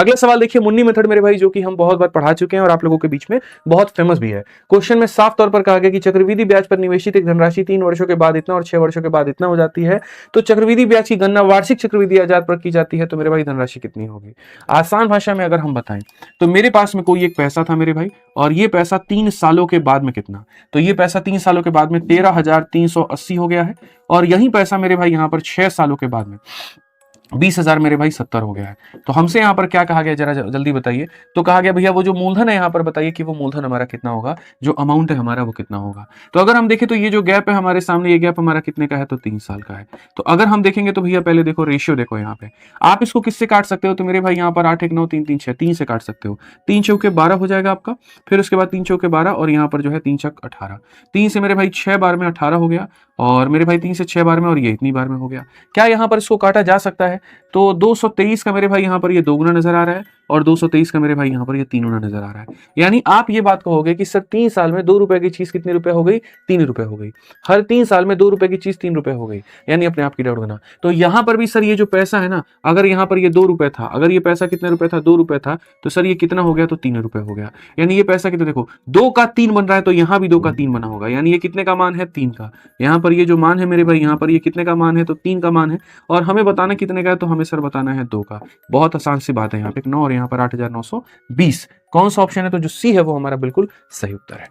अगला सवाल देखिए मुन्नी मेथड मेरे भाई, जो कि हम बहुत बार पढ़ा चुके हैं और आप लोगों के बीच में बहुत फेमस भी है। क्वेश्चन में साफ तौर पर कहा गया कि चक्रवृद्धि ब्याज पर निवेशित एक धनराशि 3 वर्षों के बाद इतना और 6 वर्षों के बाद इतना हो जाती है। तो चक्रवृद्धि ब्याज की गणना वार्षिक चक्रवृद्धि ब्याज पर की जाती है, तो मेरे भाई धनराशि कितनी होगी। आसान भाषा में अगर हम बताएं तो मेरे पास में कोई एक पैसा था मेरे भाई, और ये पैसा 3 सालों के बाद में कितना, तो ये पैसा 3 सालों के बाद में 13,380 हो गया है, और यही पैसा मेरे भाई यहां पर 6 सालों के बाद में 20,000 मेरे भाई 70 हो गया है। तो हमसे यहाँ पर क्या कहा गया, जरा जल्दी बताइए। तो कहा गया भैया वो जो मूलधन है यहाँ पर बताइए कि वो मूलधन हमारा कितना होगा, जो अमाउंट है हमारा वो कितना होगा। तो अगर हम देखें तो ये जो गैप है हमारे सामने, ये गैप हमारा कितने का है, तो 3 साल का है। तो अगर हम देखेंगे तो भैया पहले देखो रेशियो देखो यहाँ पे, आप इसको किससे काट सकते हो, तो मेरे भाई यहाँ पर 8 1 9 3 3 6 3 से काट सकते हो। 3 चौके 12 हो जाएगा आपका, फिर उसके बाद 3 चौके 12 और यहाँ पर जो है 3 छक 18, 3 से मेरे भाई 6 बार में 18 हो गया, और मेरे भाई 3 से 6 बार में, और ये इतनी बार में हो गया। क्या यहाँ पर इसको काटा जा सकता है, तो 223 का मेरे भाई यहाँ पर ये दोगुना नजर आ रहा है, और 223 का मेरे भाई यहाँ पर ये तीनगुना नजर आ रहा है। यानी आप ये बात कहोगे कि सर 3 साल में 2 रुपए की चीज कितने रुपए हो गई, 3 रुपए हो गई। हर 3 साल में 2 रुपए की चीज 3 रुपए हो गई, यानी अपने आप की डेढ़ गुना। तो यहां पर भी सर ये जो पैसा है ना, अगर यहाँ पर ये 2 रुपए था, अगर ये पैसा कितने रुपए था, 2 रुपए था, तो सर ये कितना हो गया, तो 3 रुपए हो गया। यानी ये पैसा कितना, देखो 2 का 3 बन रहा है, तो यहाँ भी 2 का 3 बना होगा, यानी ये कितने का मान है, 3 का। यहाँ पर ये जो मान है मेरे भाई, यहाँ पर ये कितने का मान है, तो 3 का मान है, और हमें बताना कितने का है, तो हमें सर बताना है 2 का। बहुत आसान सी बात है, यहाँ पे 9 और यहाँ पर 8,920। कौन सा ऑप्शन है, तो जो सी है वो हमारा बिल्कुल सही उत्तर है।